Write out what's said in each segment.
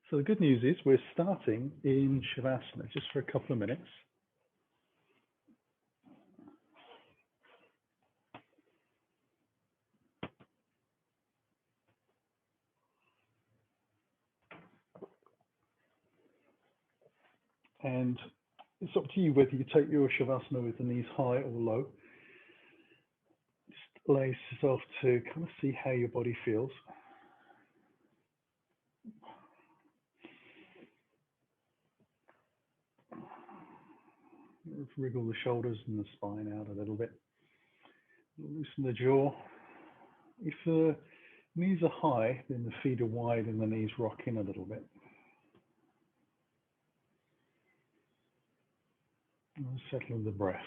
So the good news is we're starting in Shavasana just for a couple of minutes. And it's up to you whether you take your Shavasana with the knees high or low. Just allow yourself to kind of see how your body feels. Wriggle the shoulders and the spine out a little bit. Loosen the jaw. If the knees are high, then the feet are wide and the knees rock in a little bit. And settle the breath.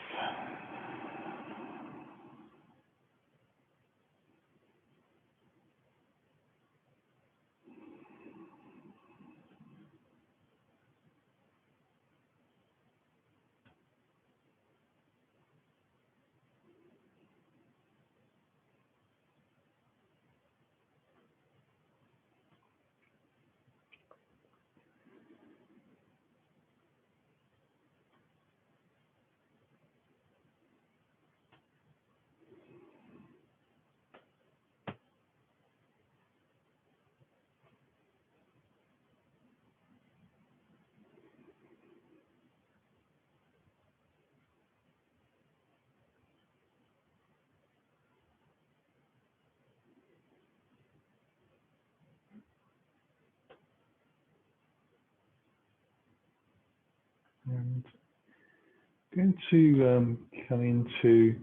And I'm going to come into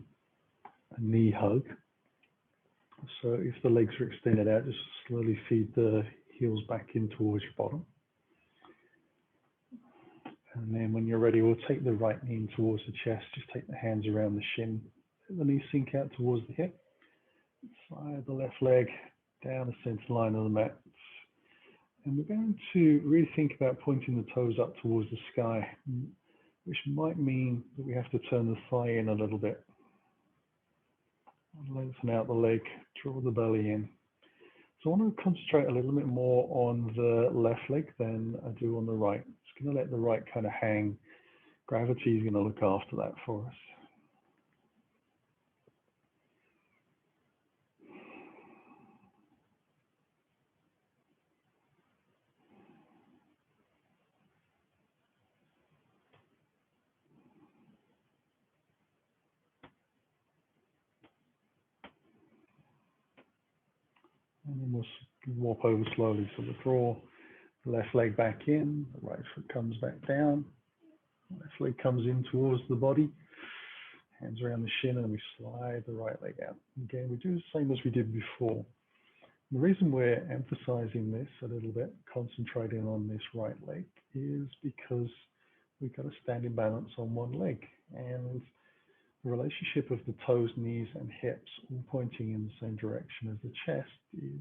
a knee hug. So if the legs are extended out, just slowly feed the heels back in towards your bottom. And then when you're ready, we'll take the right knee in towards the chest. Just take the hands around the shin. Let the knee sink out towards the hip. Slide the left leg down the center line of the mat. And we're going to really think about pointing the toes up towards the sky, which might mean that we have to turn the thigh in a little bit. Lengthen out the leg, draw the belly in. So I want to concentrate a little bit more on the left leg than I do on the right. Just going to let the right kind of hang. Gravity is going to look after that for us. And then we'll walk over slowly. So we'll draw the left leg back in, the right foot comes back down, the left leg comes in towards the body, hands around the shin, and we slide the right leg out. Again, we do the same as we did before. The reason we're emphasizing this a little bit, concentrating on this right leg, is because we've got to stand in balance on one leg. And the relationship of the toes, knees, and hips all pointing in the same direction as the chest is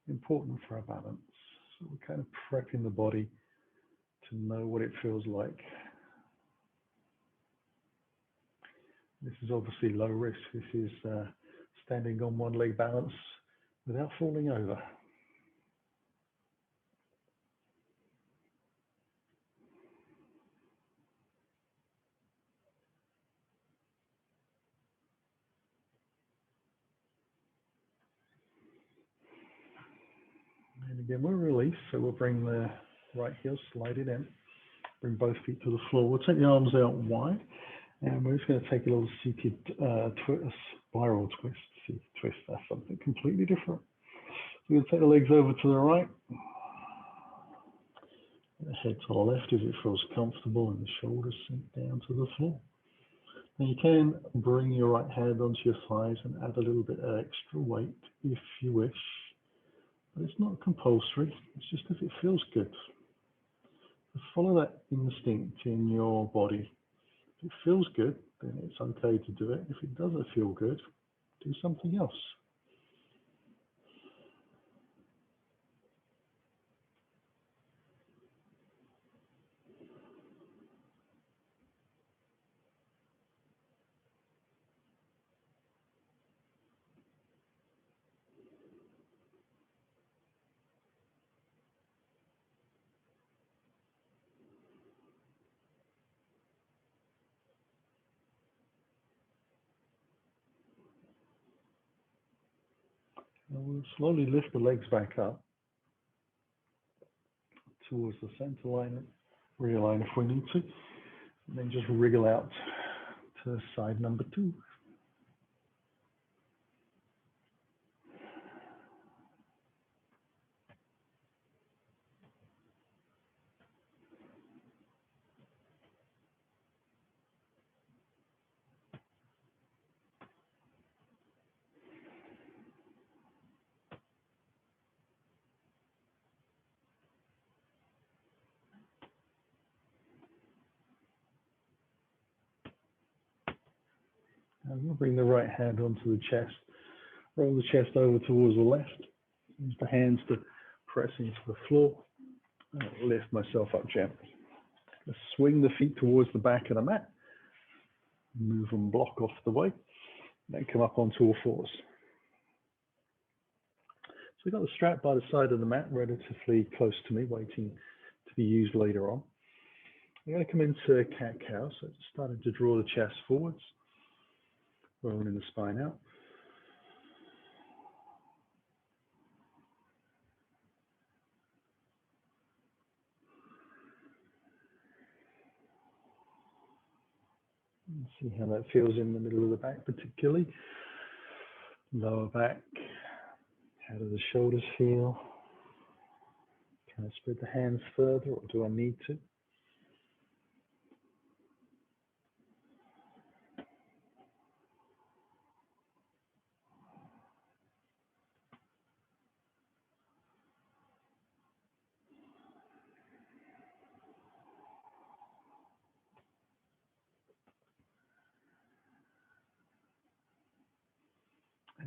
important for our balance. So we're kind of prepping the body to know what it feels like. This is obviously low risk. This is standing on one leg balance without falling over. And again, we'll release, so we'll bring the right heel, slide it in, bring both feet to the floor. We'll take the arms out wide, and we're just going to take a little seated spiral twist. Seated twist, that's something completely different. So we're going to take the legs over to the right, the head to the left if it feels comfortable, and the shoulders sink down to the floor. Now you can bring your right hand onto your thighs and add a little bit of extra weight if you wish. But it's not compulsory, it's just if it feels good. So follow that instinct in your body. If it feels good, then it's okay to do it. If it doesn't feel good, do something else. Now we'll slowly lift the legs back up towards the center line, realign if we need to, and then just wriggle out to side number 2. And we'll bring the right hand onto the chest, roll the chest over towards the left, use the hands to press into the floor, and I'll lift myself up gently. Just swing the feet towards the back of the mat, move and block off the way, then come up onto all fours. So we've got the strap by the side of the mat, relatively close to me, waiting to be used later on. I'm going to come into cat-cow, so just starting to draw the chest forwards, rolling the spine out. See how that feels in the middle of the back, particularly. Lower back. How do the shoulders feel? Can I spread the hands further, or do I need to?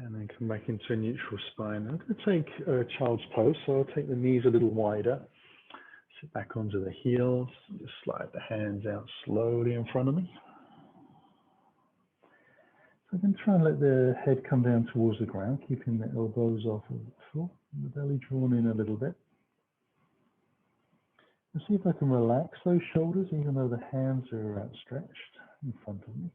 And then come back into a neutral spine. I'm going to take a child's pose, so I'll take the knees a little wider. Sit back onto the heels, just slide the hands out slowly in front of me. So I'm going to try and let the head come down towards the ground, keeping the elbows off of the floor, and the belly drawn in a little bit. And see if I can relax those shoulders, even though the hands are outstretched in front of me.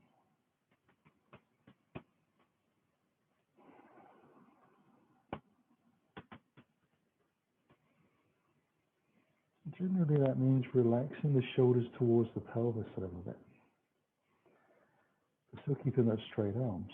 Generally, that means relaxing the shoulders towards the pelvis a little bit, but still keeping those straight arms.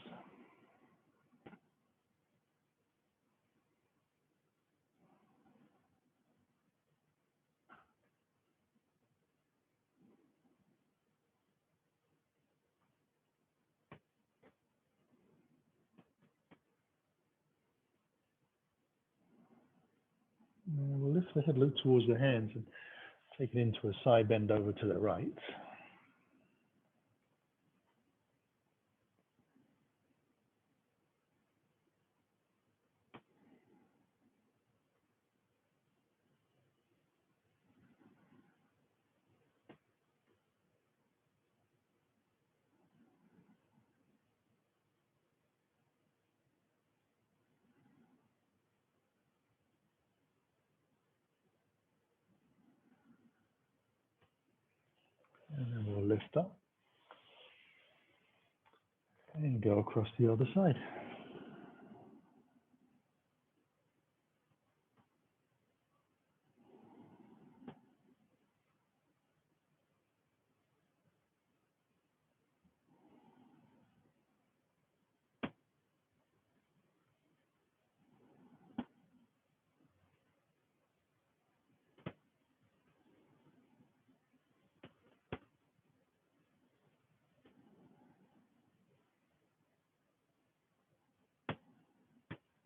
And we'll lift the head, look towards the hands, and take it into a side bend over to the right. And then we'll lift up and go across the other side.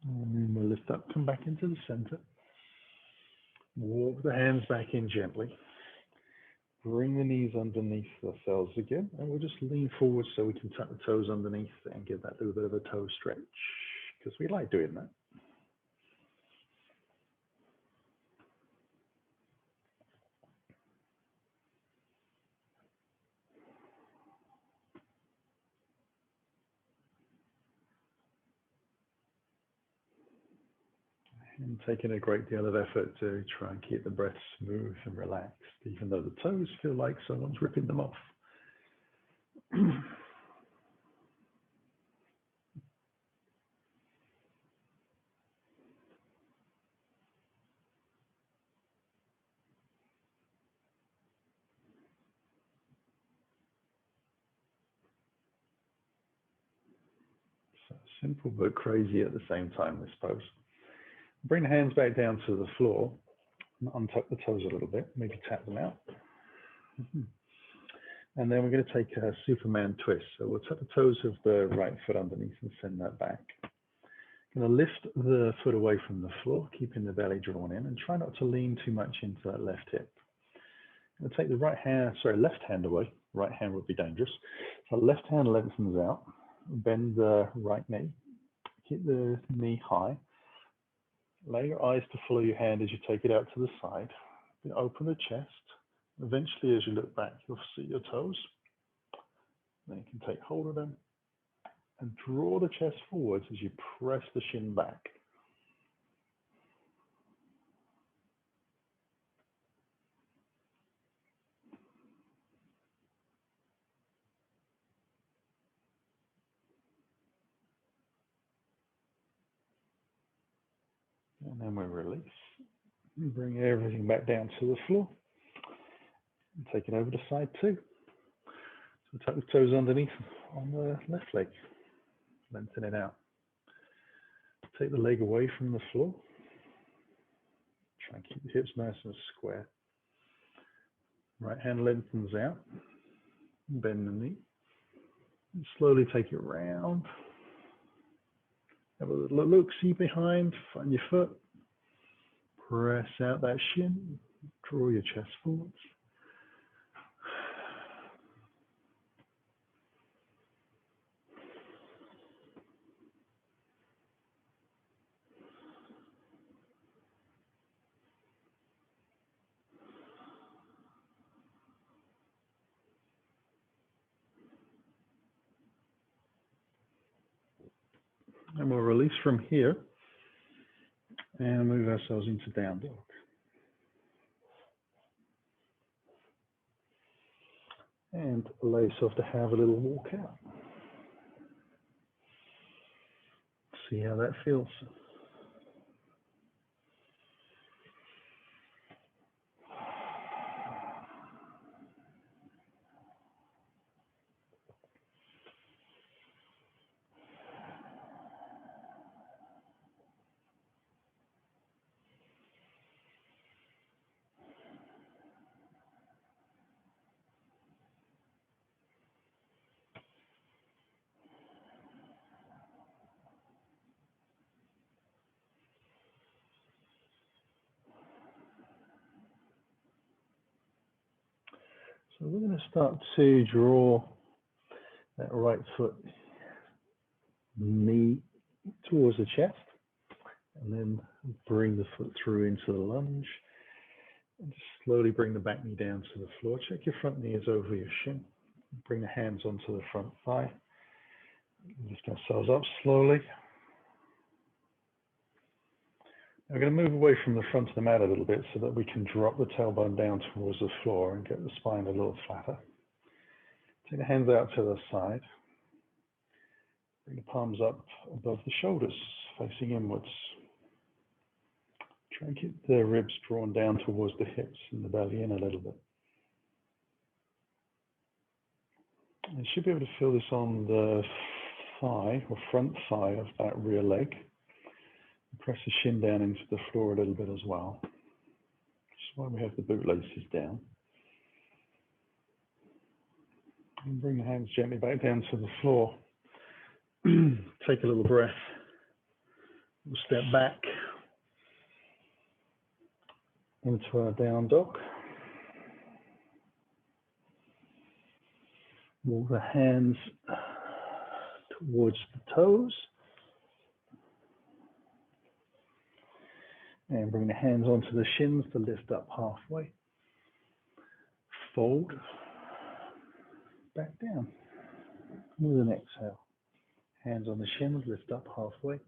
And then we'll lift up, come back into the center. Walk the hands back in gently. Bring the knees underneath ourselves again, and we'll just lean forward so we can tuck the toes underneath and give that little bit of a toe stretch, because we like doing that. And taking a great deal of effort to try and keep the breath smooth and relaxed, even though the toes feel like someone's ripping them off. Simple but crazy at the same time, this pose. Bring the hands back down to the floor and untuck the toes a little bit, maybe tap them out. And then we're going to take a Superman twist. So we'll tuck the toes of the right foot underneath and send that back. Going to lift the foot away from the floor, keeping the belly drawn in, and try not to lean too much into that left hip. I'm going to take the left hand away. Right hand would be dangerous. So left hand lengthens out, bend the right knee, keep the knee high. Allow your eyes to follow your hand as you take it out to the side. Then open the chest. Eventually, as you look back, you'll see your toes. Then you can take hold of them and draw the chest forwards as you press the shin back. And then we release. And bring everything back down to the floor. And take it over to side two. So tuck the toes underneath on the left leg. Lengthen it out. Take the leg away from the floor. Try and keep the hips nice and square. Right hand lengthens out. Bend the knee. And slowly take it round. Have a little look, see behind, find your foot. Press out that shin. Draw your chest forwards. And we'll release from here and move ourselves into down dog. And allow yourself to have a little walk out. See how that feels. So we're going to start to draw that right foot knee towards the chest, and then bring the foot through into the lunge, and just slowly bring the back knee down to the floor. Check your front knee is over your shin. Bring the hands onto the front thigh. Lift ourselves up slowly. We're going to move away from the front of the mat a little bit so that we can drop the tailbone down towards the floor and get the spine a little flatter. Take the hands out to the side. Bring the palms up above the shoulders, facing inwards. Try and keep the ribs drawn down towards the hips and the belly in a little bit. You should be able to feel this on the thigh or front thigh of that rear leg. Press the shin down into the floor a little bit as well. Just while we have the bootlaces down. And bring the hands gently back down to the floor. Take a little breath. We'll step back into our down dog. Move the hands towards the toes. And bring the hands onto the shins to lift up halfway. Fold. Back down. With an exhale. Hands on the shins, lift up halfway.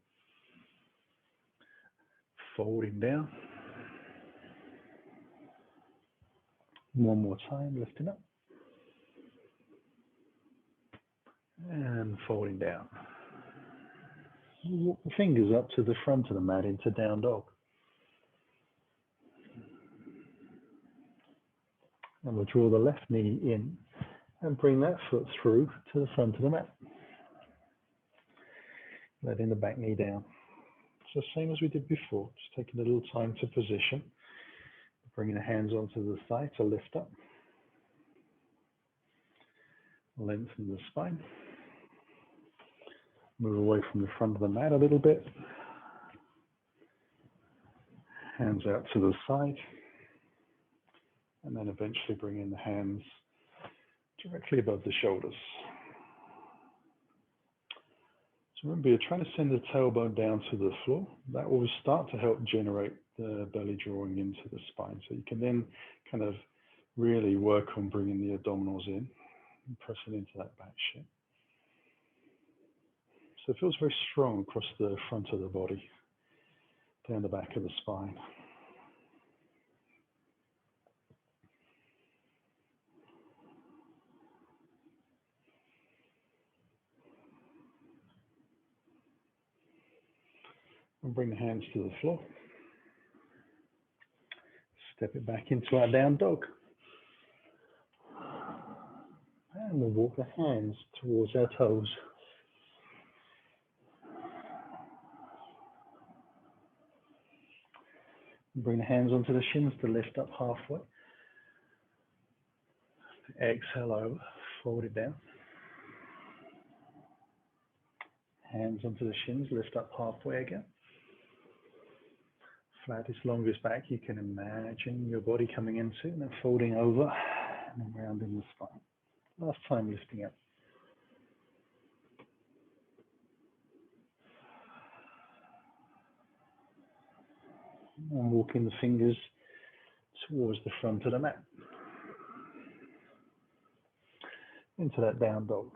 Folding down. One more time, lifting up. And folding down. Walk the fingers up to the front of the mat into down dog. And we'll draw the left knee in and bring that foot through to the front of the mat. letting the back knee down. So same as we did before, just taking a little time to position, bringing the hands onto the thigh to lift up, lengthen the spine, move away from the front of the mat a little bit, hands out to the side, and then eventually bring in the hands directly above the shoulders. So remember, you're trying to send the tailbone down to the floor. That will start to help generate the belly drawing into the spine. So you can then kind of really work on bringing the abdominals in and pressing into that back shin. So it feels very strong across the front of the body, down the back of the spine. And bring the hands to the floor. Step it back into our down dog. And we'll walk the hands towards our toes. Bring the hands onto the shins to lift up halfway. Exhale over, fold it down. Hands onto the shins, lift up halfway again. Flattest, longest back you can imagine your body coming into, and then folding over, and then rounding the spine. Last time lifting up. And walking the fingers towards the front of the mat. Into that down dog.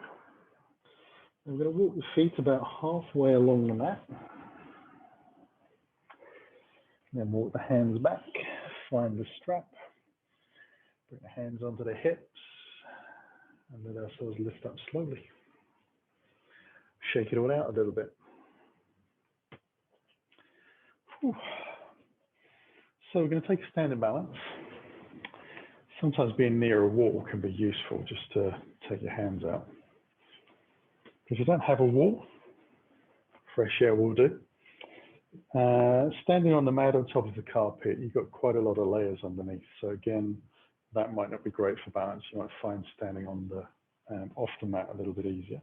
I'm going to walk the feet about halfway along the mat. Then walk the hands back, find the strap, bring the hands onto the hips, and let ourselves lift up slowly. Shake it all out a little bit. Whew. So we're going to take a standing balance. Sometimes being near a wall can be useful, just to take your hands out. If you don't have a wall, fresh air will do. Standing on the mat on top of the carpet, you've got quite a lot of layers underneath. So again, that might not be great for balance. You might find standing on the off the mat a little bit easier.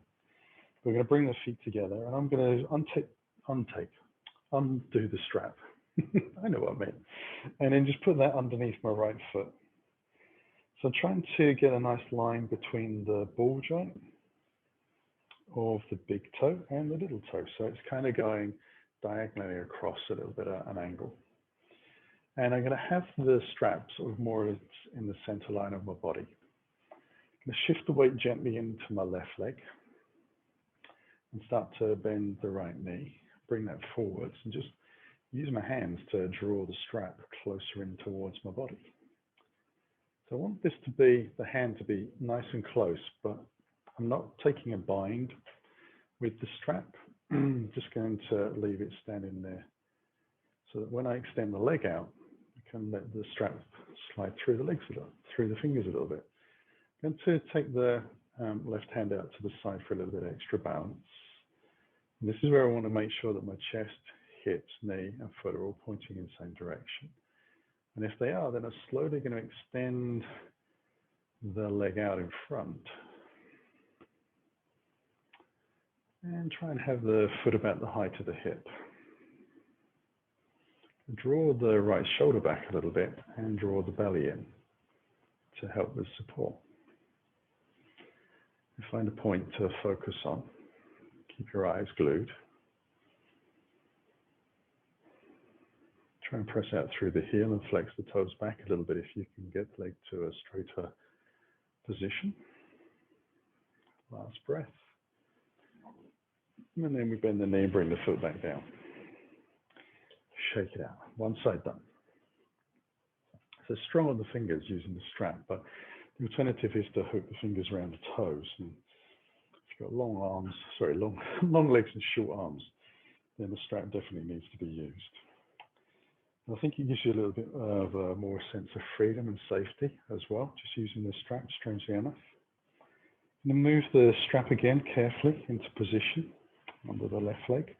We're going to bring the feet together, and I'm going to undo the strap. I know what I mean. And then just put that underneath my right foot. So I'm trying to get a nice line between the ball joint of the big toe and the little toe. So it's kind of going diagonally across a little bit at an angle. And I'm going to have the strap sort of more in the center line of my body. I'm going to shift the weight gently into my left leg and start to bend the right knee. Bring that forwards and just use my hands to draw the strap closer in towards my body. So I want this to be, the hand to be nice and close, but I'm not taking a bind with the strap. I'm just going to leave it standing there so that when I extend the leg out, I can let the strap slide through the legs a little, through the fingers a little bit. I'm going to take the left hand out to the side for a little bit of extra balance. And this is where I want to make sure that my chest, hips, knee, and foot are all pointing in the same direction. And if they are, then I'm slowly going to extend the leg out in front. And try and have the foot about the height of the hip. Draw the right shoulder back a little bit and draw the belly in to help with support. And find a point to focus on. Keep your eyes glued. Try and press out through the heel and flex the toes back a little bit if you can get the leg to a straighter position. Last breath. And then we bend the knee and bring the foot back down. Shake it out. One side done. So strong on the fingers using the strap, but the alternative is to hook the fingers around the toes. And if you've got long arms, sorry, long legs and short arms, then the strap definitely needs to be used. And I think it gives you a little bit of a more sense of freedom and safety as well, just using the strap, strangely enough. And then move the strap again carefully into position. under the left leg.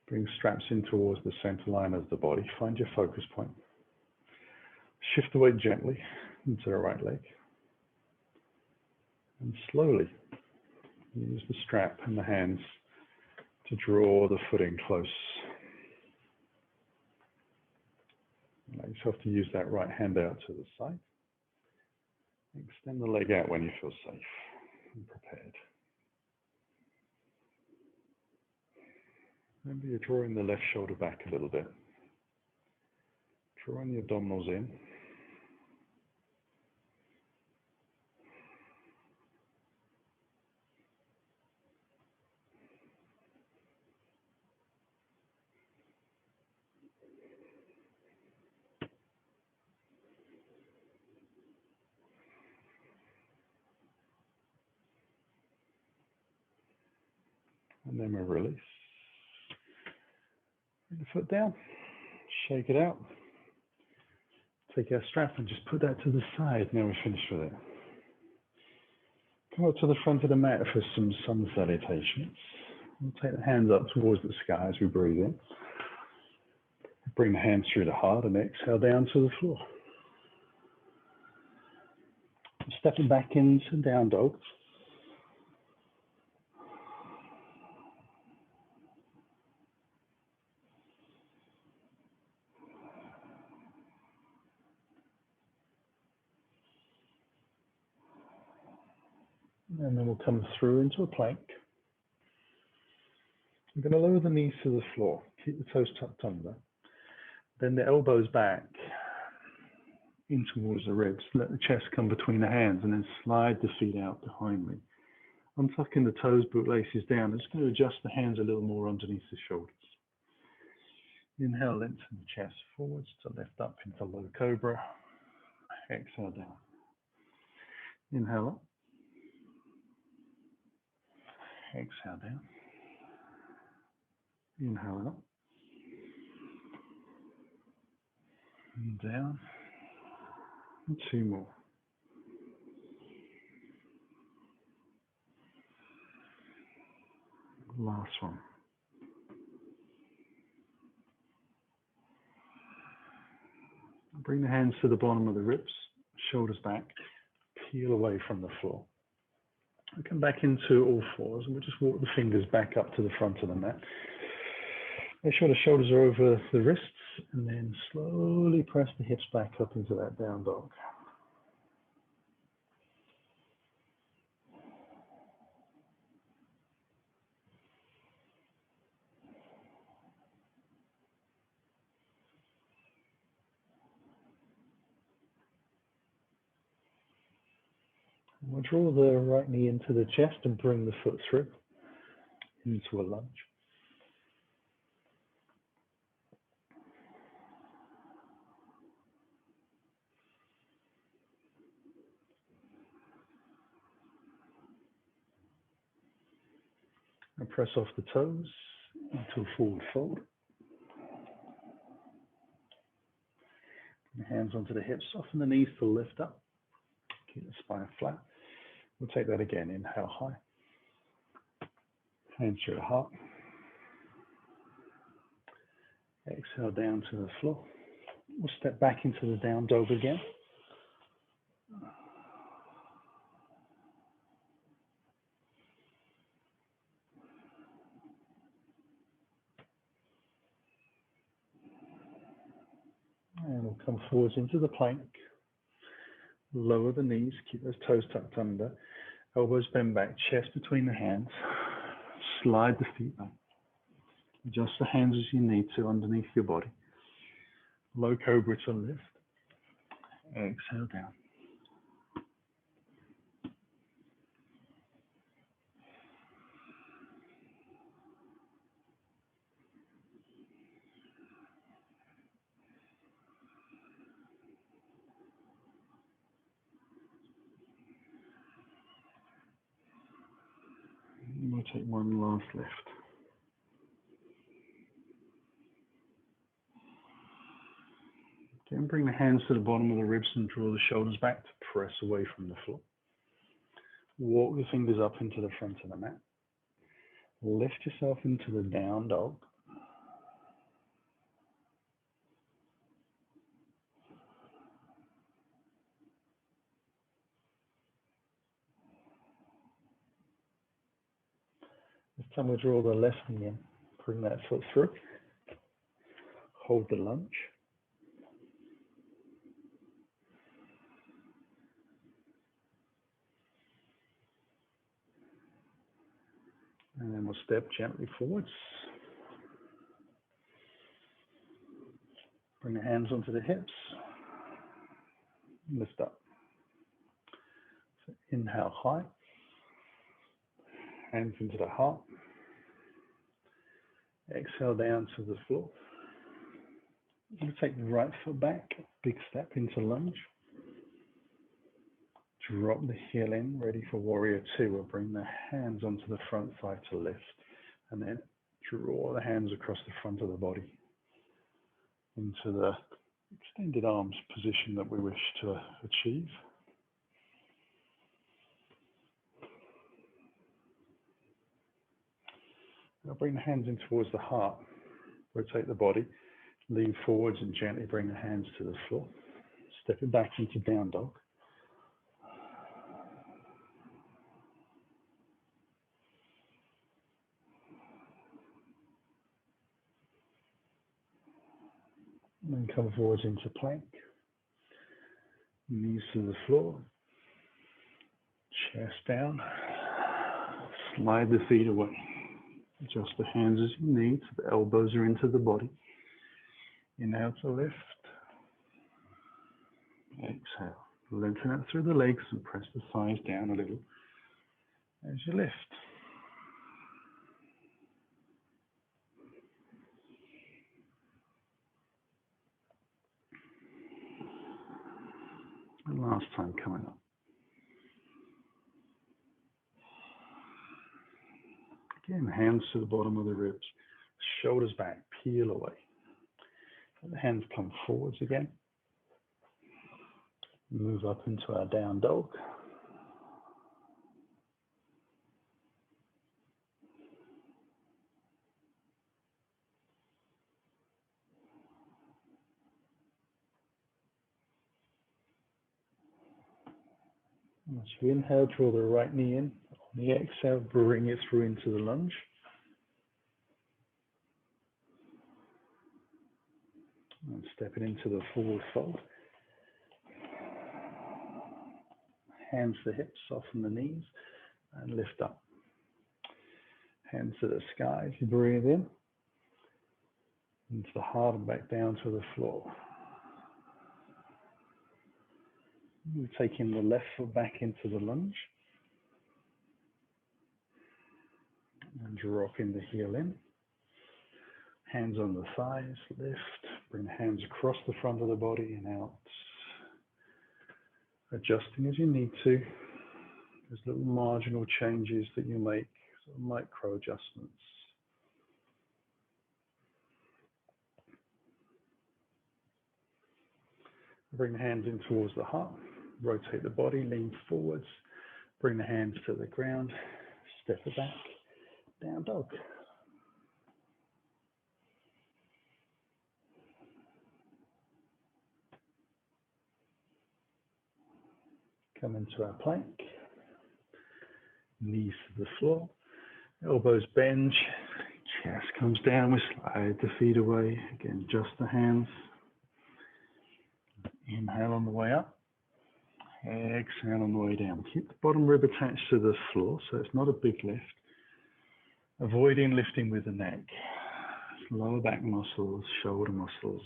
Bring straps in towards the center line of the body. Find your focus point. Shift the weight gently into the right leg. And slowly use the strap and the hands to draw the foot in close. Allow yourself to use that right hand out to the side. Extend the leg out when you feel safe and prepared. Remember, you're drawing the left shoulder back a little bit. Drawing the abdominals in. And then we release. Bring the foot down, shake it out. Take our strap and just put that to the side. Now we're finished with it. Come up to the front of the mat for some sun salutations. We'll take the hands up towards the sky as we breathe in. Bring the hands through the heart and exhale down to the floor. Stepping back into down dog. And then we'll come through into a plank. I'm going to lower the knees to the floor. Keep the toes tucked under. Then the elbows back in towards the ribs. Let the chest come between the hands and then slide the feet out behind me. Untucking the toes, bootlaces down. I'm just going to adjust the hands a little more underneath the shoulders. Inhale, lengthen the chest forwards to lift up into low cobra. Exhale down. Inhale up. Exhale down. Inhale up. And down. And two more. Last one. Bring the hands to the bottom of the ribs, shoulders back, peel away from the floor. We come back into all fours and we'll just walk the fingers back up to the front of the mat. Make sure the shoulders are over the wrists and then slowly press the hips back up into that down dog. We'll draw the right knee into the chest and bring the foot through into a lunge. And press off the toes into a forward fold. Bring the hands onto the hips, soften the knees to lift up. Keep the spine flat. We'll take that again. Inhale high. Hands through the heart. Exhale down to the floor. We'll step back into the down dog again. And we'll come forwards into the plank. Lower the knees, keep those toes tucked under. Elbows bend back, chest between the hands. Slide the feet back. Adjust the hands as you need to underneath your body. Low cobra to lift. Exhale down. We'll take one last lift. Again, bring the hands to the bottom of the ribs and draw the shoulders back to press away from the floor. Walk the fingers up into the front of the mat. Lift yourself into the down dog. This time we draw the left knee in. Bring that foot through. Hold the lunge. And then we'll step gently forwards. Bring the hands onto the hips. Lift up. So inhale high. Hands into the heart. Exhale down to the floor. You take the right foot back. Big step into lunge. Drop the heel in, ready for warrior two. We'll bring the hands onto the front thigh to lift. And then draw the hands across the front of the body into the extended arms position that we wish to achieve. Now bring the hands in towards the heart. Rotate the body. Lean forwards and gently bring the hands to the floor. Stepping back into down dog. And then come forwards into plank. Knees to the floor. Chest down. Slide the feet away. Adjust the hands as you need so the elbows are into the body. Inhale to lift. Exhale. Lengthen out through the legs and press the thighs down a little as you lift. And last time coming up. Again, hands to the bottom of the ribs, shoulders back, peel away. Let the hands come forwards again. Move up into our down dog. As you inhale, draw the right knee in. On the exhale, bring it through into the lunge. And step it into the forward fold. Hands to the hips, soften the knees, and lift up. Hands to the sky as you breathe in. Into the heart and back down to the floor. You're taking the left foot back into the lunge. And dropping the heel in. Hands on the thighs, lift. Bring the hands across the front of the body and out. Adjusting as you need to. There's little marginal changes that you make, sort of micro adjustments. Bring the hands in towards the heart. Rotate the body, lean forwards. Bring the hands to the ground. Step it back. Down dog. Come into our plank. Knees to the floor. Elbows bend. Chest comes down. We slide the feet away. Again, just the hands. Inhale on the way up. Exhale on the way down. Keep the bottom rib attached to the floor, so it's not a big lift. Avoiding lifting with the neck. Lower back muscles, shoulder muscles,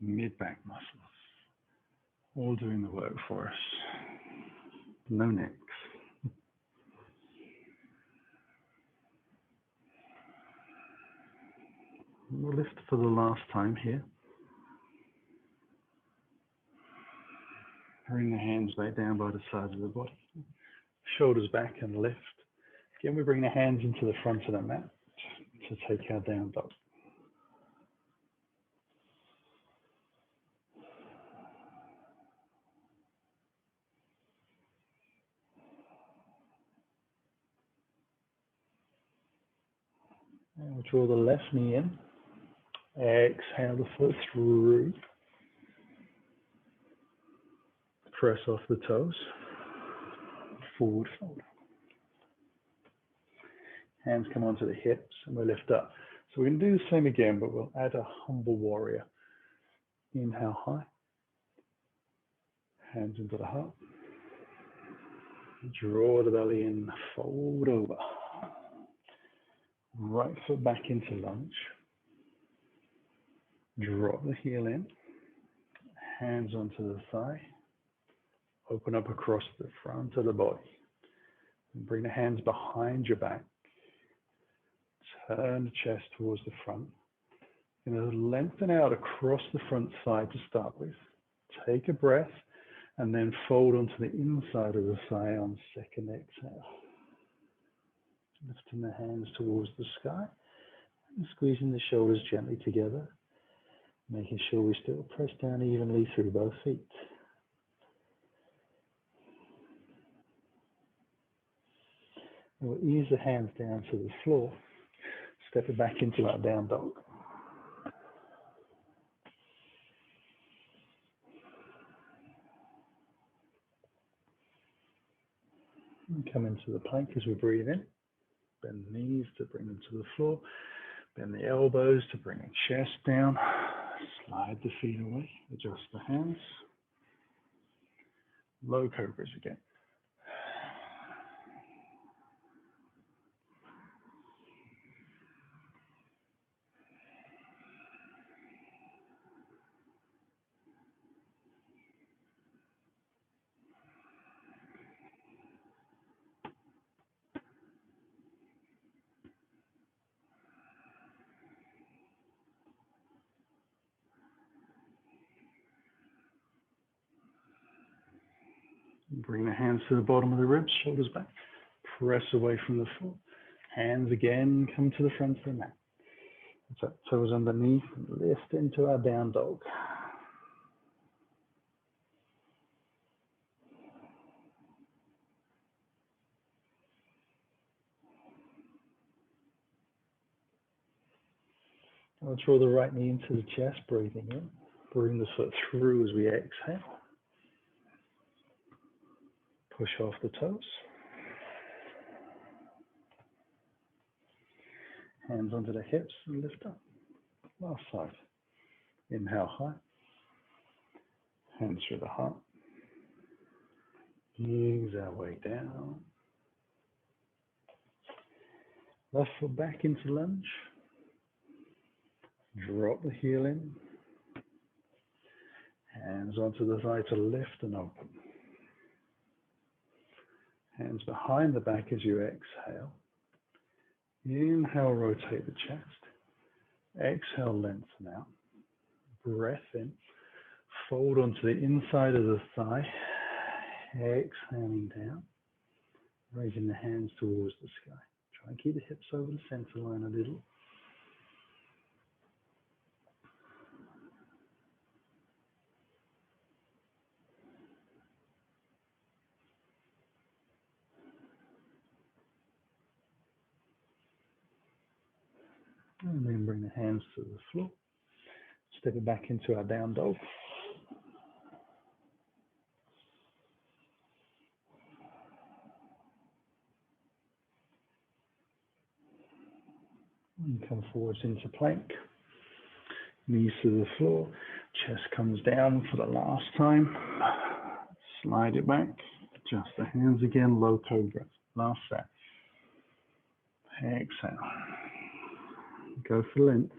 mid-back muscles. All doing the work for us. No necks. We'll lift for the last time here. Bring the hands back down by the sides of the body. Shoulders back and lift. Again, we bring the hands into the front of the mat to take our down dog. We'll draw the left knee in. Exhale the foot through. Press off the toes. Forward fold. Hands come onto the hips and we lift up. So we're going to do the same again, but we'll add a humble warrior. Inhale high. Hands into the heart. Draw the belly in, fold over. Right foot back into lunge. Drop the heel in. Hands onto the thigh. Open up across the front of the body. And bring the hands behind your back. Turn the chest towards the front. You're going to lengthen out across the front side to start with. Take a breath and then fold onto the inside of the thigh on second exhale. Lifting the hands towards the sky and squeezing the shoulders gently together, making sure we still press down evenly through both feet. We'll ease the hands down to the floor, step it back into our down dog. And come into the plank as we breathe in. Bend the knees to bring them to the floor. Bend the elbows to bring the chest down. Slide the feet away. Adjust the hands. Low cobras again. Bring the hands to the bottom of the ribs, shoulders back. Press away from the floor. Hands again come to the front of the mat. Tap toes underneath and lift into our down dog. I'll draw the right knee into the chest, breathing in. Bring the foot through as we exhale. Push off the toes. Hands onto the hips and lift up. Last side. Inhale high. Hands through the heart. Ease our way down. Left foot back into lunge. Drop the heel in. Hands onto the thigh to lift and open. Hands behind the back as you exhale. Inhale, rotate the chest. Exhale, lengthen out. Breath in. Fold onto the inside of the thigh. Exhaling down. Raising the hands towards the sky. Try and keep the hips over the center line a little. And then bring the hands to the floor. Step it back into our down dog. And come forwards into plank. Knees to the floor. Chest comes down for the last time. Slide it back. Adjust the hands again. Low cobra. Last set. Exhale. Go for length.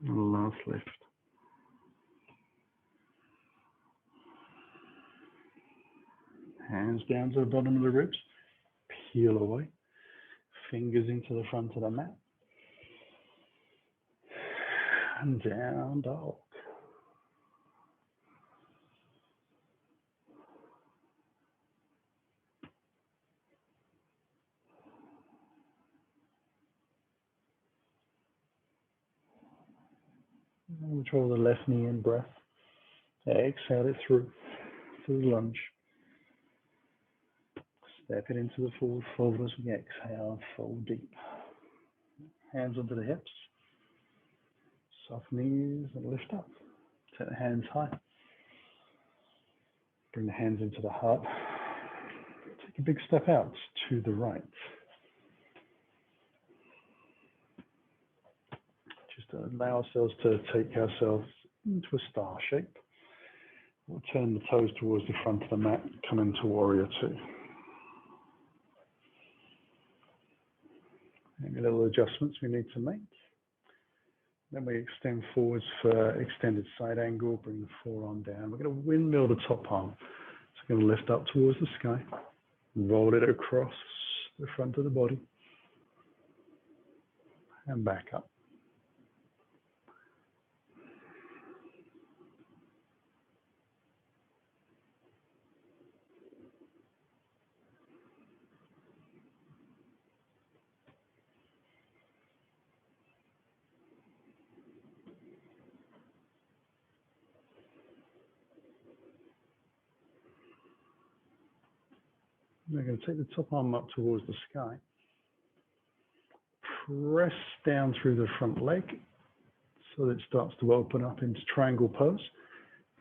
And last lift. Hands down to the bottom of the ribs. Peel away. Fingers into the front of the mat. And down dog. And draw the left knee in breath. Exhale it through the lunge. Step it into the forward fold as we exhale, fold deep. Hands onto the hips. Soft knees and lift up. Take the hands high. Bring the hands into the heart. Take a big step out to the right. Just allow ourselves to take ourselves into a star shape. We'll turn the toes towards the front of the mat, come into warrior two. Any little adjustments we need to make. Then we extend forwards for extended side angle, bring the forearm down. We're going to windmill the top arm. So we're going to lift up towards the sky, roll it across the front of the body, and back up. We're going to take the top arm up towards the sky. Press down through the front leg so that it starts to open up into triangle pose.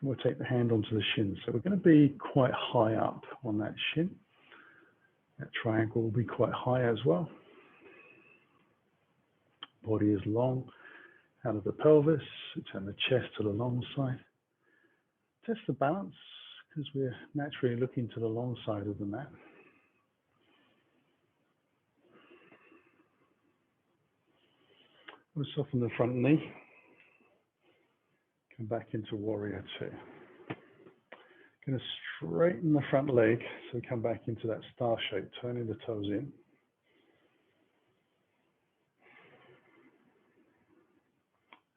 And we'll take the hand onto the shin. So we're going to be quite high up on that shin. That triangle will be quite high as well. Body is long out of the pelvis. Turn the chest to the long side. Test the balance because we're naturally looking to the long side of the mat. We'll soften the front knee. Come back into warrior two. Going to straighten the front leg so we come back into that star shape, turning the toes in.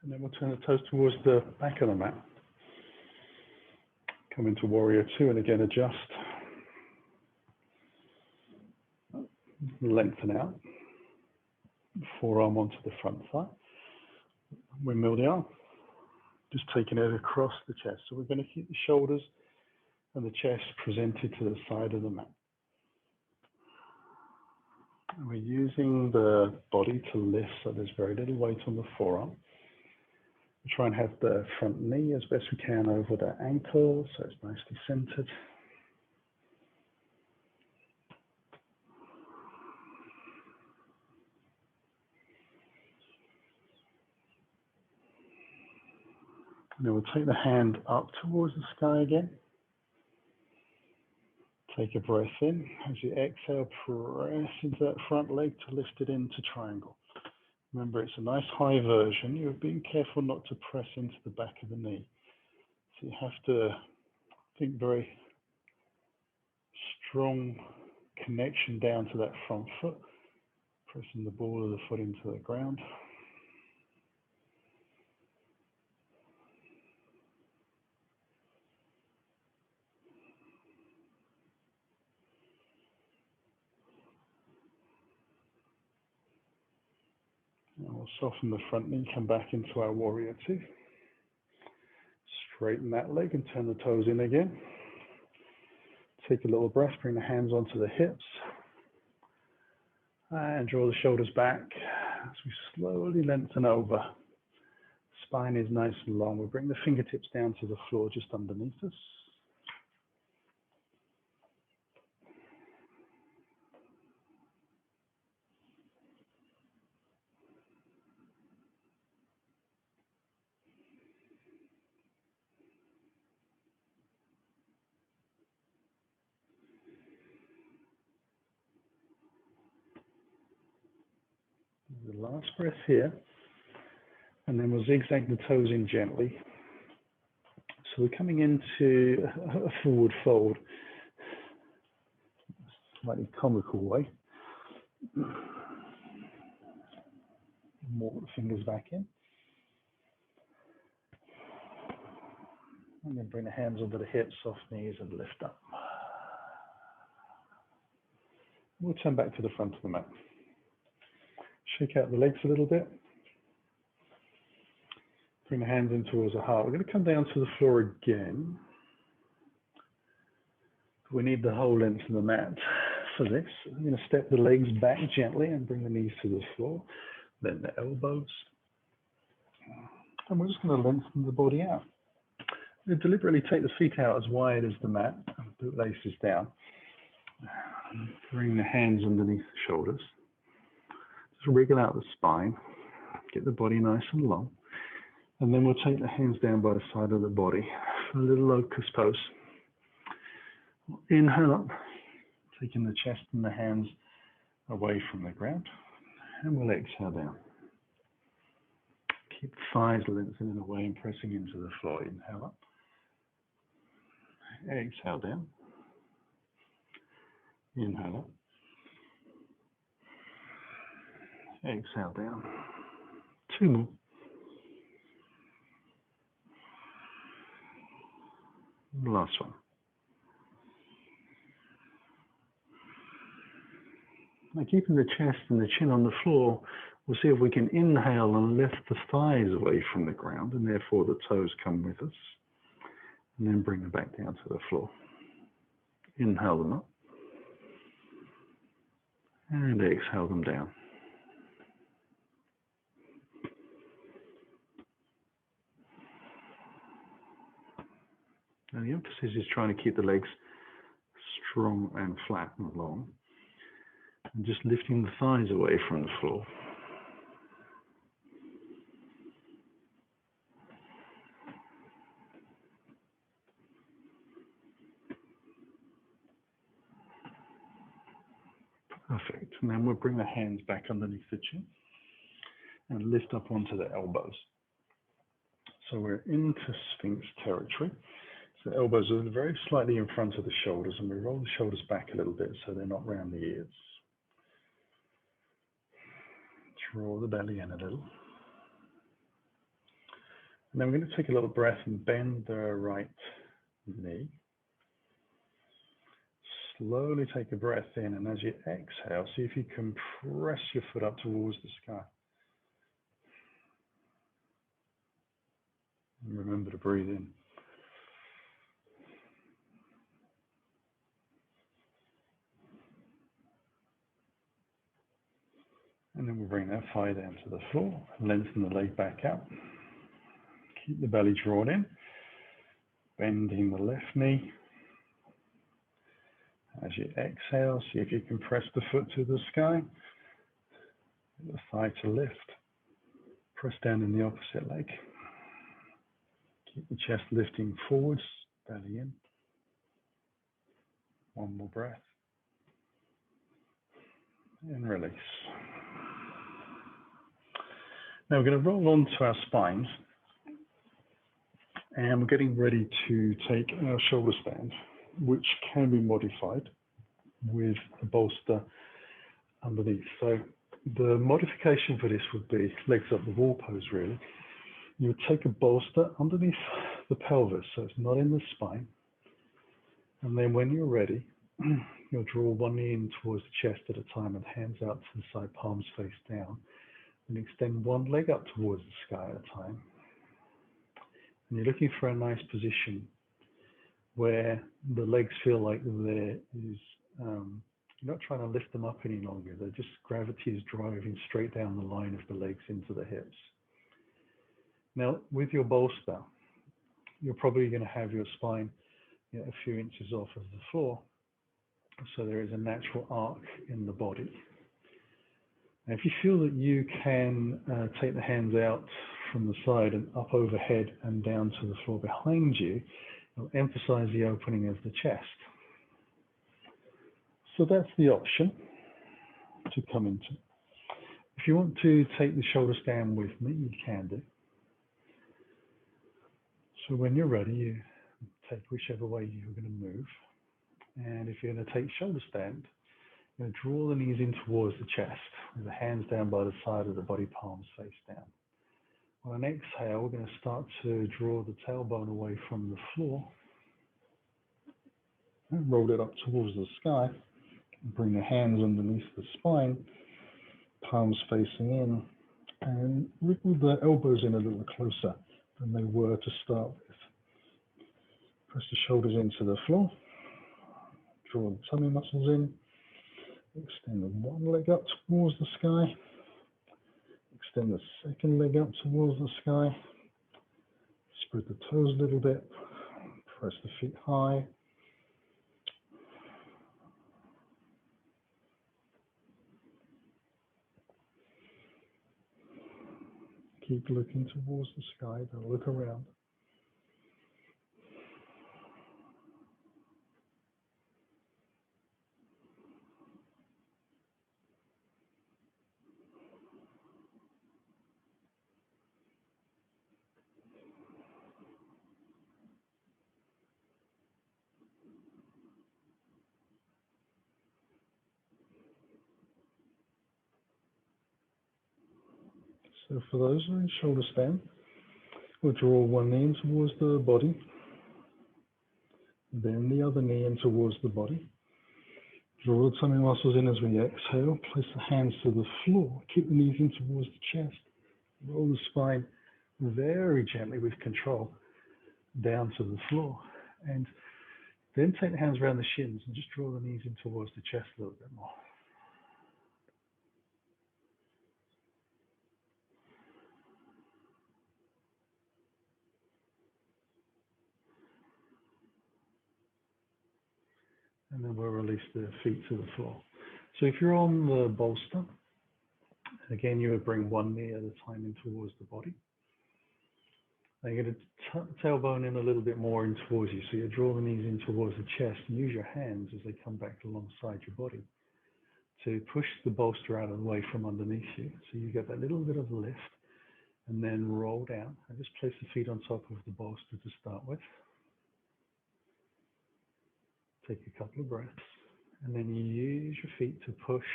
And then we'll turn the toes towards the back of the mat. Come into warrior two and again adjust. Lengthen out. Forearm onto the front thigh. Windmill the arm. Just taking it across the chest. So we're going to keep the shoulders and the chest presented to the side of the mat. And we're using the body to lift so there's very little weight on the forearm. We try and have the front knee as best we can over the ankle so it's nicely centered. And then we'll take the hand up towards the sky again. Take a breath in. As you exhale, press into that front leg to lift it into triangle. Remember, it's a nice high version. You're being careful not to press into the back of the knee. So you have to think very strong connection down to that front foot, pressing the ball of the foot into the ground. And we'll soften the front knee, come back into our warrior two. Straighten that leg and turn the toes in again. Take a little breath, bring the hands onto the hips. And draw the shoulders back as we slowly lengthen over. Spine is nice and long. We'll bring the fingertips down to the floor just underneath us. The last breath here, and then we'll zigzag the toes in gently. So we're coming into a forward fold, slightly comical way. Walk the fingers back in, and then bring the hands under the hips, soft knees, and lift up. We'll turn back to the front of the mat. Shake out the legs a little bit. Bring the hands in towards the heart. We're going to come down to the floor again. We need the whole length of the mat for this. I'm going to step the legs back gently and bring the knees to the floor, then the elbows. And we're just going to lengthen the body out. We deliberately take the feet out as wide as the mat, bootlaces down. Bring the hands underneath the shoulders. Just wriggle out the spine. Get the body nice and long. And then we'll take the hands down by the side of the body for a little locust pose. Inhale up, taking the chest and the hands away from the ground. And we'll exhale down. Keep the thighs lengthening away and pressing into the floor. Inhale up. Exhale down. Inhale up. Exhale down. 2 more. Last one. Now keeping the chest and the chin on the floor, we'll see if we can inhale and lift the thighs away from the ground, and therefore the toes come with us. And then bring them back down to the floor. Inhale them up. And exhale them down. Now the emphasis is trying to keep the legs strong and flat and long. And just lifting the thighs away from the floor. Perfect. And then we'll bring the hands back underneath the chin and lift up onto the elbows. So we're into Sphinx territory. So the elbows are very slightly in front of the shoulders, and we roll the shoulders back a little bit so they're not round the ears. Draw the belly in a little. And then we're going to take a little breath and bend the right knee. Slowly take a breath in, and as you exhale, see if you can press your foot up towards the sky. And remember to breathe in. And then we'll bring that thigh down to the floor, lengthen the leg back out. Keep the belly drawn in, bending the left knee. As you exhale, see if you can press the foot to the sky. Get the thigh to lift. Press down in the opposite leg. Keep the chest lifting forwards, belly in. One more breath. And release. Now we're going to roll onto our spines. And we're getting ready to take our shoulder stand, which can be modified with a bolster underneath. So the modification for this would be legs up the wall pose, really. You would take a bolster underneath the pelvis, so it's not in the spine. And then when you're ready, you'll draw one knee in towards the chest at a time and hands out to the side, palms face down. And extend one leg up towards the sky at a time. And you're looking for a nice position where the legs feel like there is, you're not trying to lift them up any longer. They're just, gravity is driving straight down the line of the legs into the hips. Now, with your bolster, you're probably going to have your spine a few inches off of the floor. So there is a natural arc in the body. And if you feel that you can take the hands out from the side and up overhead and down to the floor behind you, it'll emphasize the opening of the chest. So that's the option to come into. If you want to take the shoulder stand with me, you can do. So when you're ready, you take whichever way you're going to move. And if you're going to take shoulder stand, you're going to draw the knees in towards the chest, with the hands down by the side of the body, palms face down. On an exhale, we're going to start to draw the tailbone away from the floor and roll it up towards the sky. Bring the hands underneath the spine, palms facing in, and wriggle the elbows in a little closer than they were to start with. Press the shoulders into the floor, draw the tummy muscles in, extend the one leg up towards the sky, extend the second leg up towards the sky, spread the toes a little bit, press the feet high. Keep looking towards the sky, don't look around. So for those who are in shoulder stand, we'll draw one knee in towards the body, then the other knee in towards the body. Draw the tummy muscles in as we exhale. Place the hands to the floor. Keep the knees in towards the chest. Roll the spine very gently with control down to the floor. And then take the hands around the shins and just draw the knees in towards the chest a little bit more. And then we'll release the feet to the floor. So if you're on the bolster, again, you would bring one knee at a time in towards the body. Now you're going to tuck the tailbone in a little bit more in towards you. So you draw the knees in towards the chest and use your hands as they come back alongside your body to push the bolster out of the way from underneath you. So you get that little bit of lift and then roll down. And just place the feet on top of the bolster to start with. Take a couple of breaths, and then you use your feet to push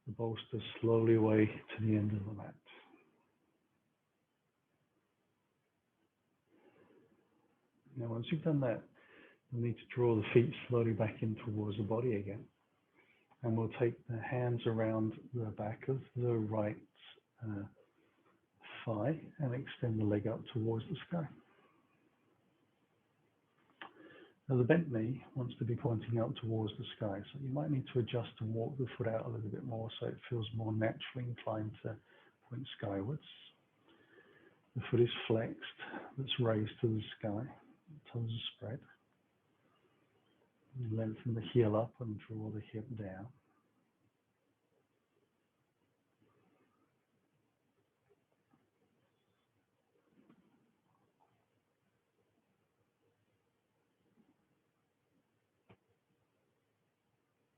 the bolster slowly away to the end of the mat. Now, once you've done that, you'll need to draw the feet slowly back in towards the body again. And we'll take the hands around the back of the right thigh and extend the leg up towards the sky. Now the bent knee wants to be pointing out towards the sky, so you might need to adjust and walk the foot out a little bit more so it feels more naturally inclined to point skywards. The foot is flexed, that's raised to the sky, the toes are spread. You lengthen the heel up and draw the hip down.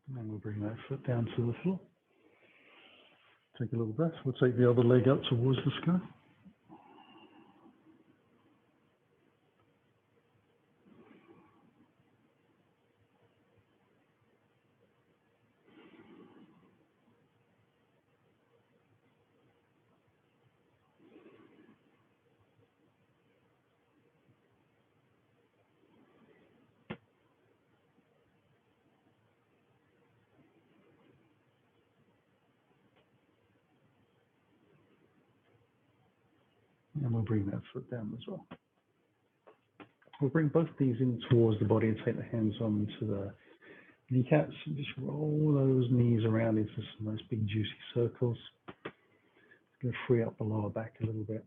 And then we'll bring that foot down to the floor. Take a little breath. We'll take the other leg up towards the sky. And we'll bring that foot down as well. We'll bring both these in towards the body and take the hands on to the kneecaps and just roll those knees around into some nice big juicy circles. It's going to free up the lower back a little bit.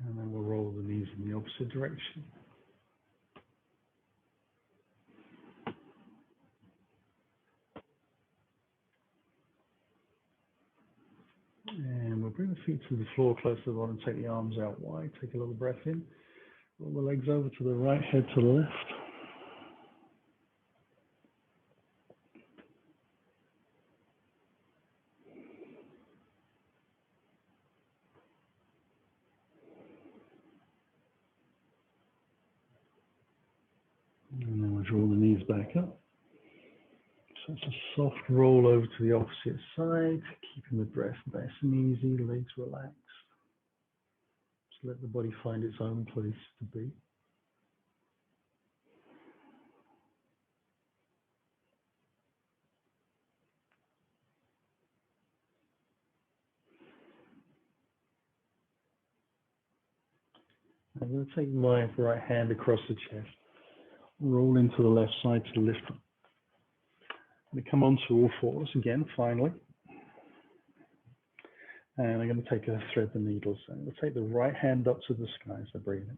And then we'll roll the knees in the opposite direction. And we'll bring the feet to the floor close to the bottom, take the arms out wide, take a little breath in, roll the legs over to the right, head to the left. And then we'll draw the knees back up. So it's a soft roll over to the opposite side, keeping the breath nice and easy, legs relaxed. Just let the body find its own place to be. I'm going to take my right hand across the chest, roll into the left side to lift them. I'm going to come onto all fours again, finally. And I'm going to take a thread the needle. So I'm going to take the right hand up to the sky as I breathe in.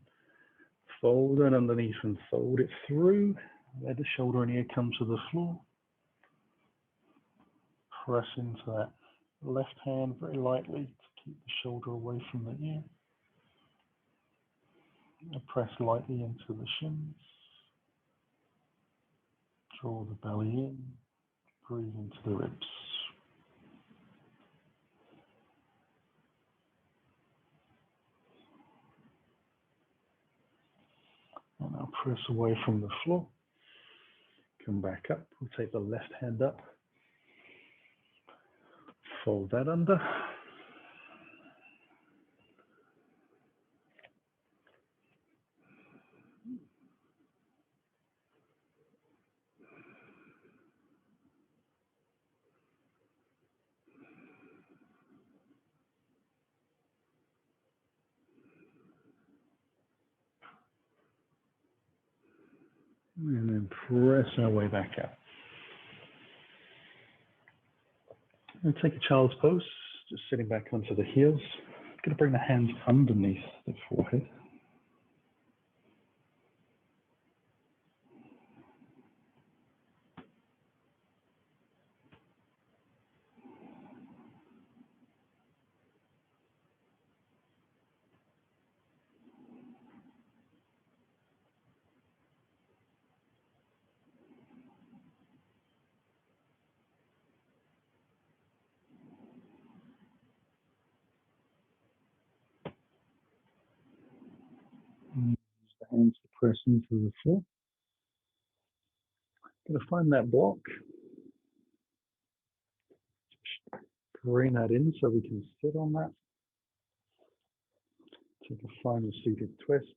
Fold it underneath and fold it through. Let the shoulder and ear come to the floor. Press into that left hand very lightly to keep the shoulder away from the ear. And press lightly into the shins. Draw the belly in. Breathe into the ribs. And now press away from the floor. Come back up. We'll take the left hand up. Fold that under. And then press our way back out. And take a child's pose, just sitting back onto the heels. Going to bring the hands underneath the forehead. And use the hands to press into the floor. Going to find that block. Bring that in so we can sit on that. Take a final seated twist.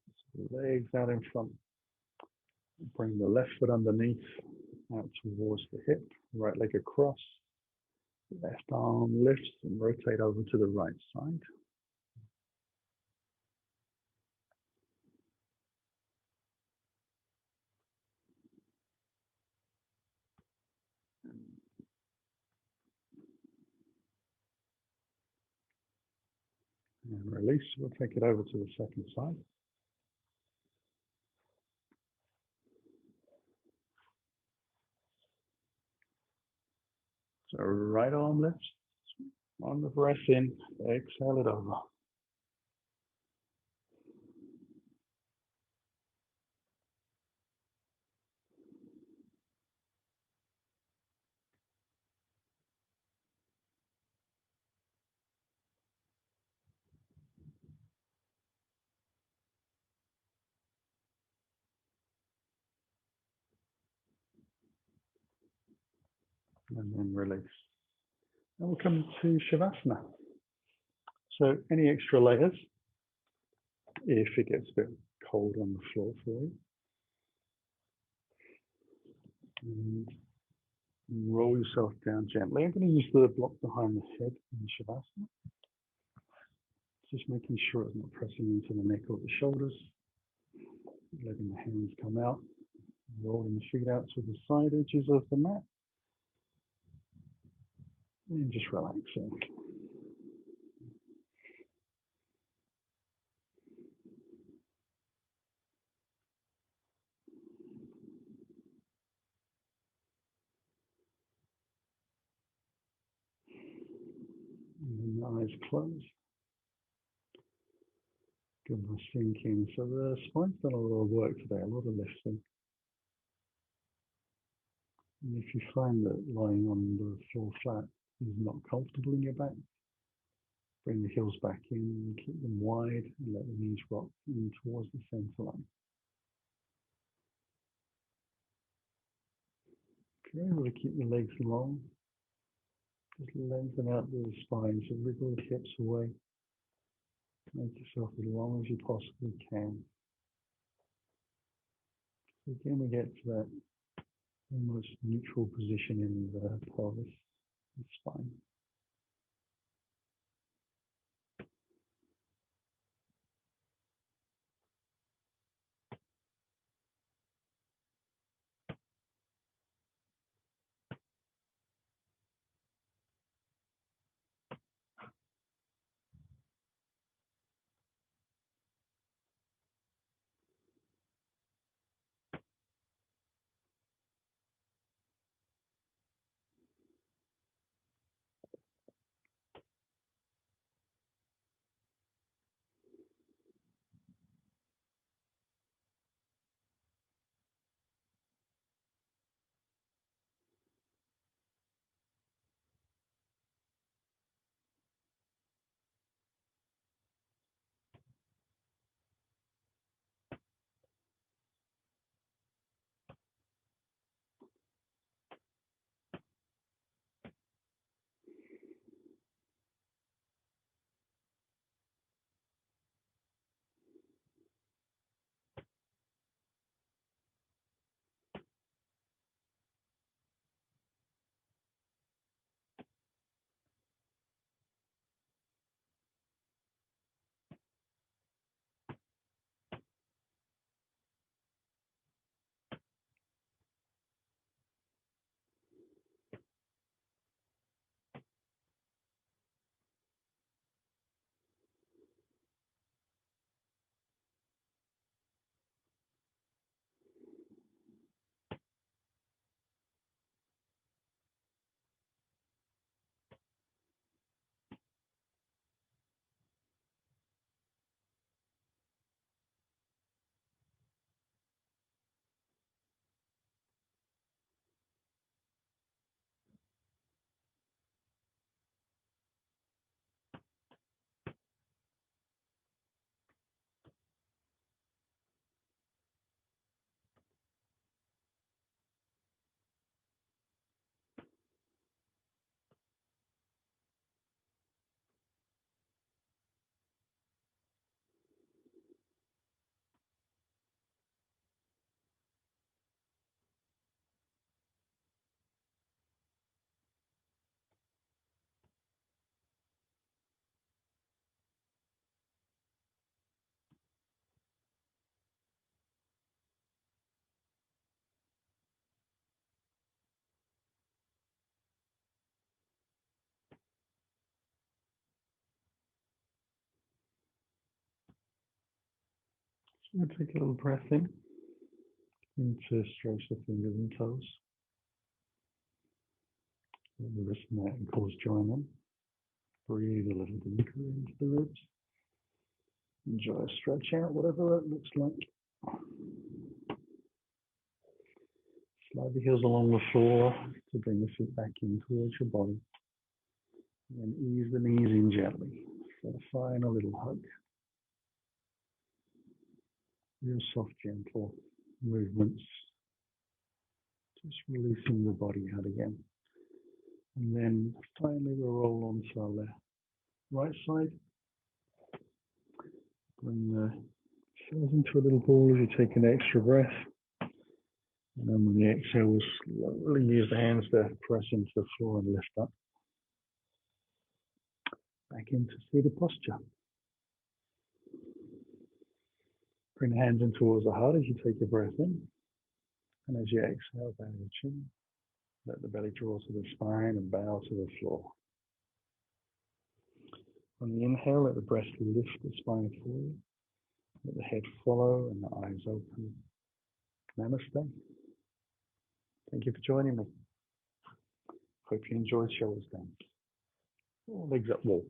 Legs out in front. Bring the left foot underneath, out towards the hip. Right leg across. Left arm lifts and rotate over to the right side. And release. We'll take it over to the second side. So right arm lifts. On the breath in, exhale it over. And then release. And we'll come to Shavasana. So any extra layers, if it gets a bit cold on the floor for you, and roll yourself down gently. I'm going to use the block behind the head in Shavasana. Just making sure it's not pressing into the neck or the shoulders. Letting the hands come out. Rolling the feet out to the side edges of the mat. And just relaxing. And the eyes closed. Good, nice sinking. So the spine's done a lot of work today, a lot of lifting. And if you find that lying on the floor flat is not comfortable in your back, bring the heels back in, keep them wide, and let the knees rock in towards the center line. If you're able to keep the legs long, just lengthen out the spine, so wriggle the hips away. Make yourself as long as you possibly can. So again, we get to that almost neutral position in the pelvis and spine. And take a little breath in to stretch the fingers and toes. Let the wrist and ankles join in. Breathe a little deeper into the ribs. Enjoy a stretch out, whatever that looks like. Slide the heels along the floor to bring the feet back in towards your body. And ease the knees in gently for a final little hug. Real soft, gentle movements. Just releasing the body out again. And then finally we'll roll onto our right side. Bring the shoulders into a little ball as you take an extra breath. And then when the exhale, we'll slowly use the hands to press into the floor and lift up. Back into seated posture. Bring the hands in towards the heart as you take your breath in. And as you exhale, bow your chin. Let the belly draw to the spine and bow to the floor. On the inhale, let the breast lift the spine forward. Let the head follow and the eyes open. Namaste. Thank you for joining me. Hope you enjoyed shoulders down. Legs up wall.